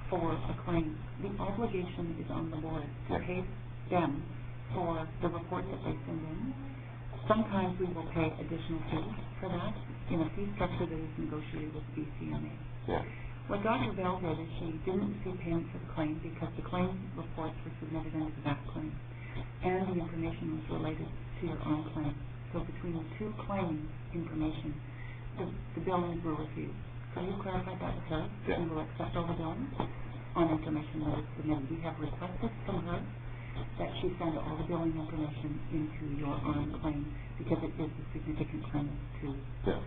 for a claim. The obligation is on the board to pay them for the report that they send in. Sometimes we will pay additional fees for that in a fee structure that is negotiated with the BCMA. Yeah. What Dr. Bell did is she didn't receive payment for the claim because the claim reports were submitted under the VAT claim, and the information was related to your own claim. So between the two claims information, the billings were refused. So you clarified that with her? Yeah. We will accept all the billings on information that is submitted. We have requested from her that she send all the billing information into your own claim because it is a significant claim too. Yeah.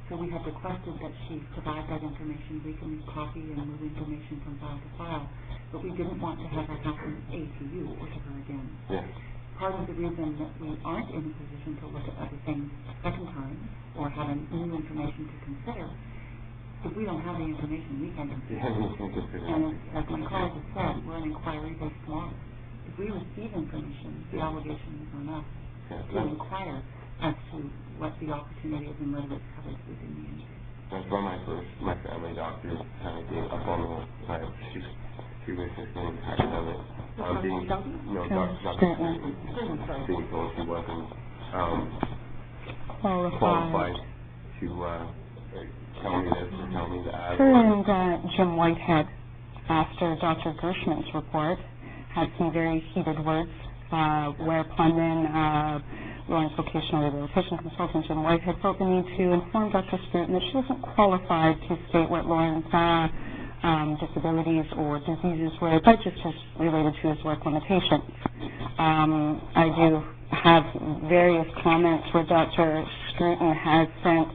So we have requested that she provide that information. We can copy and move information from file to file, but we didn't want to have that happen to you or to her again. Yeah. Part of the reason that we aren't in a position to look at other things a second time or have new information to consider, if we don't have the information, we can't consider. And as my colleague has said, we're an inquiry-based model. If we receive information, the obligation is on us to inquire as to what the opportunity is and whether it's covered within the industry. That's why my family doctor kind of gave up on the time. She was just getting tired of it. Being told she wasn't qualified to tell me this or tell me that. Her and Jim Whitehead, after Dr. Gershman's report, had some very heated words, whereupon then Lauren's vocational rehabilitation consultant Jim Whitehead felt the need to inform Dr. Scruton that she wasn't qualified to state what Lauren's disabilities or diseases were, but just related to his work limitations. I do have various comments where Dr. Scruton has sent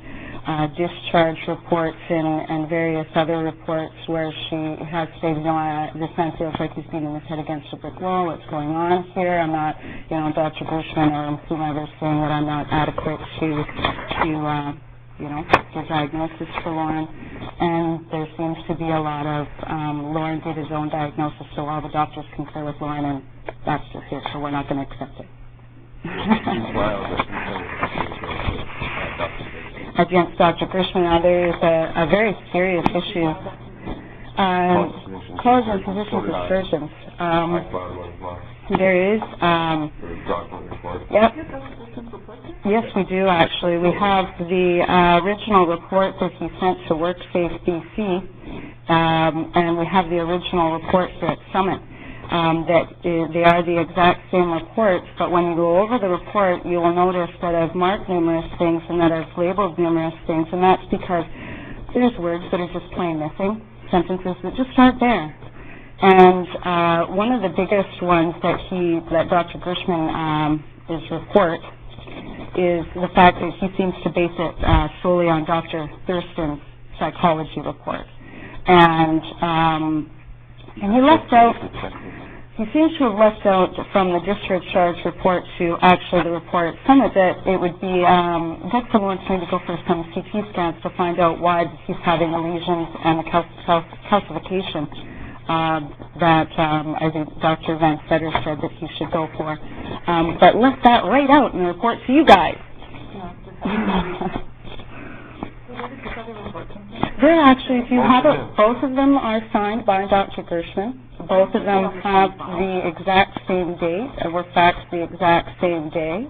discharge reports and various other reports where she has stated, this man feels like he's beating his head against a brick wall. What's going on here? I'm not, Dr. Gershman or whomever saying that I'm not adequate to the diagnosis for Lauren. And there seems to be a lot of, Lauren did his own diagnosis, so all the doctors concur with Lauren, and that's just it, so we're not going to accept it. Against Dr. Gershman. Now, there is a very serious issue. Cause and positions of surgeons. There is. Yep. Yes, we do, actually. We have the original report that he sent to WorkSafe BC, and we have the original report here at Summit. They are the exact same reports, but when you go over the report, you will notice that I've marked numerous things and that I've labeled numerous things, and that's because there's words that are just plain missing, sentences that just aren't there. And one of the biggest ones that Dr. Gershman is report is the fact that he seems to base it solely on Dr. Thurston's psychology report. And he seems to have left out from the discharge report to actually the report some of it. It would be good for Lawrence to go for some CT scans to find out why he's having the lesions and the calcification that I think Dr. Van Fetter said that he should go for. But left that right out in the report to you guys. They're actually, if you have it, both of them are signed by Dr. Gershman. Both of them have the exact same date and were faxed the exact same day.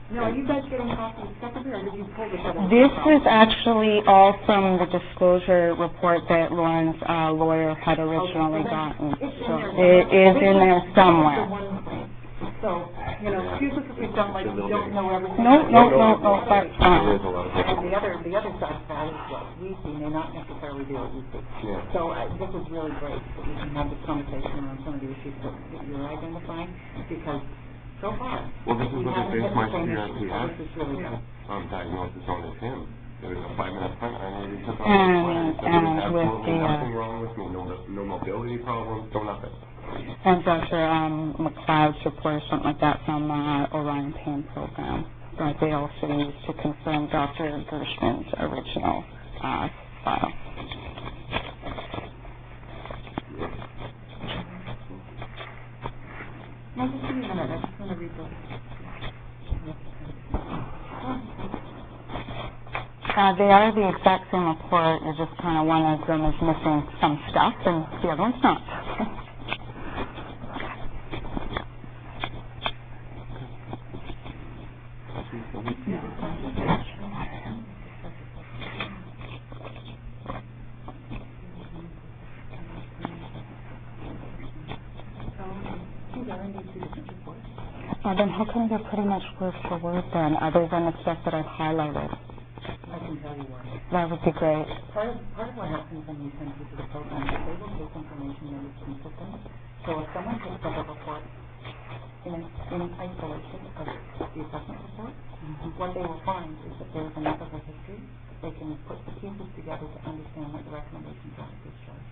No, are you guys getting copies separately, or did you pull this other? This is actually all from the disclosure report that Lauren's lawyer had originally gotten. So it is in there somewhere. So, excuse us if we've done like we don't know everything. No, that's fine. And the other side of that is what we see may not necessarily be what we see. Yeah. So this is really great that we can have this conversation around some of the issues that you're identifying, because so far, well, this is what I based my CRT this is really good. Diagnosis on is him. There was a 5-minute plan. I already took off and with the nothing wrong with me. No mobility problems. No nothing. And Dr. McLeod's report or something like that from Orion Pain Program that they also used to confirm Dr. Gershman's original file. No, just give me a minute. I just want to read this. They are the exact same report. You're just kind of one of them is missing some stuff, and the other one's not. Then how come they're pretty much word for word then, other than the stuff that I've highlighted? I can tell you why. That would be great. Part of what happens when we send people to the program is they will take information that is consistent. So if someone takes up a report in isolation of the assessment report, what they will find is that there's enough of a history that they can put the pieces together to understand what the recommendations are of discharge.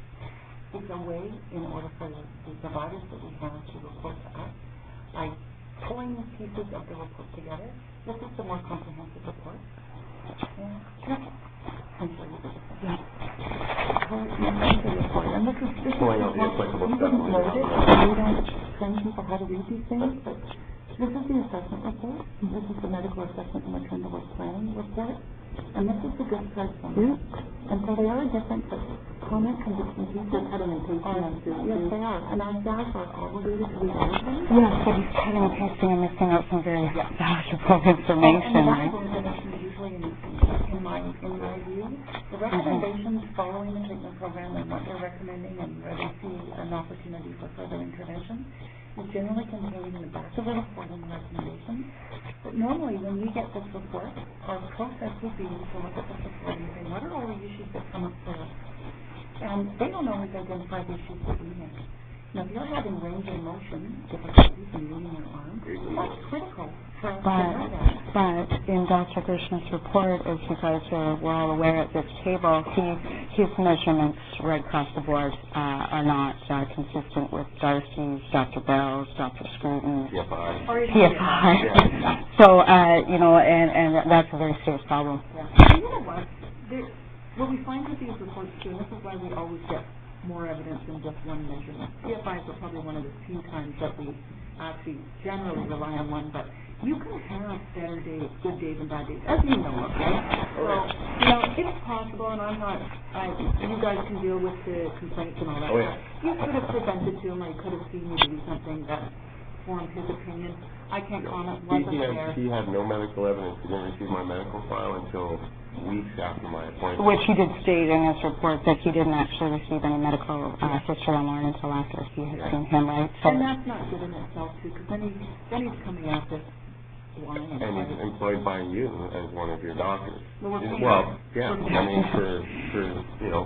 It's a way in order for the providers that we have to report to us by pulling the pieces of the report together. This is the more comprehensive report. Yeah. I'm sure you did. Yeah. And this is you didn't know this. We don't train people how to read these things, but this is the assessment report. This is the medical assessment and return to work planning report. And this is the discharge summary. And so they are different, but comment can be completely cutting and pasting them through. Yes, they are. And our staff are obligated to read everything. Yes, but he's cutting and pasting and missing out some very valuable information, right? And the valuable information is usually, in my view, the recommendations following the treatment program and what they're recommending and where they see an opportunity for further intervention is generally contained in the back of the report and the recommendations. But normally, when we get this report, our process would be to look at this report and say, what are all the issues that come up for us? And they don't always identify the issues that we have. Now, if you're having range of motion difficulties in moving your arm, that's critical for us to know that. But in Dr. Gershman's report, as you guys were all aware at this table, his measurements right across the board are not consistent with Darcy's, Dr. Bell's, Dr. Scruton's, PFI. Yeah. So, and that's a very serious problem. Yeah. And you know what? What we find with these reports, too, and this is why we always get more evidence than just one measurement. PFIs are probably one of the few times that we actually generally rely on one, but you can have better days, good days and bad days, as you know, okay? So, it's possible, and you guys can deal with the complaints and all that. You could have presented to him, or you could have seen me do something that formed his opinion. I can't comment, wasn't there. He had no medical evidence. He didn't receive my medical file until weeks after my appointment. Which he did state in his report that he didn't actually receive any medical history on Lauren until after he had seen him, right? So and that's not good in itself, too, because then he's coming at this blind. And he's employed by you as one of your doctors. Well, yeah. I mean, for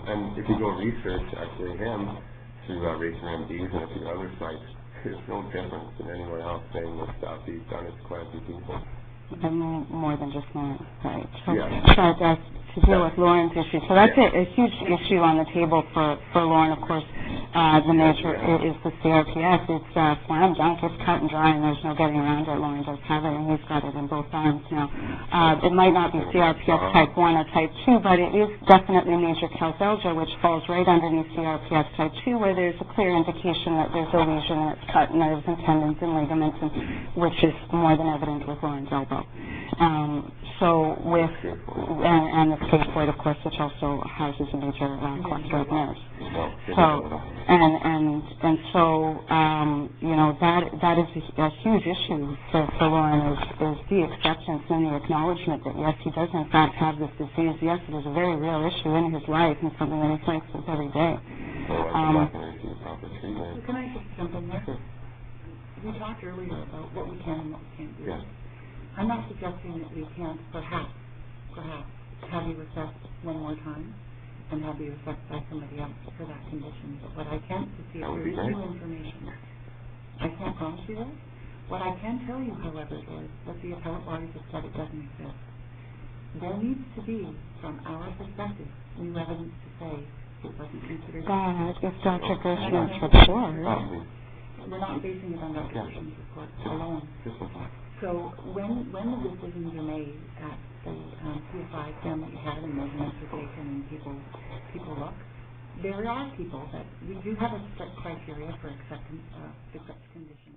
and if you go research actually him through Racer MDs and a few other sites, there's no difference in anyone else saying the stuff he's done it to quite a few people. And more than just Lauren, right? So, yeah. To deal with Lauren's issue. So that's a huge issue on the table for Lauren, of course. The nature is the CRPS. It's slam dunk, it's cut and dry, and there's no getting around it. Lauren does have it, and he's got it in both arms now. It might not be CRPS type 1 or type 2, but it is definitely major calcalgia, which falls right underneath CRPS type 2, where there's a clear indication that there's a lesion and it's cut nerves and tendons and ligaments, which is more than evident with Lauren's elbow. So with, and the scaphoid, of course, which also houses a major cluster of nerves. So, that is a huge issue for Lauren is the acceptance and the acknowledgement that yes, he does in fact have this disease. Yes, it is a very real issue in his life and something that he faces every day. Can I just jump in there? We talked earlier about what we can and what we can't do. Yeah. I'm not suggesting that we can't perhaps have you assessed one more time and have you assessed by somebody else for that condition. But what I can't see is there's new information. I can't promise you that. What I can tell you, however, is that the appellate bodies have said it doesn't exist. There needs to be, from our perspective, new evidence to say it wasn't considered. It's Dr. Gershman's report. We're not basing it on Dr. Gershman's report alone. So when the decisions are made at the PFI exam that you had and measurements are taken and people look, there are people that we do have a strict criteria for acceptance of the condition.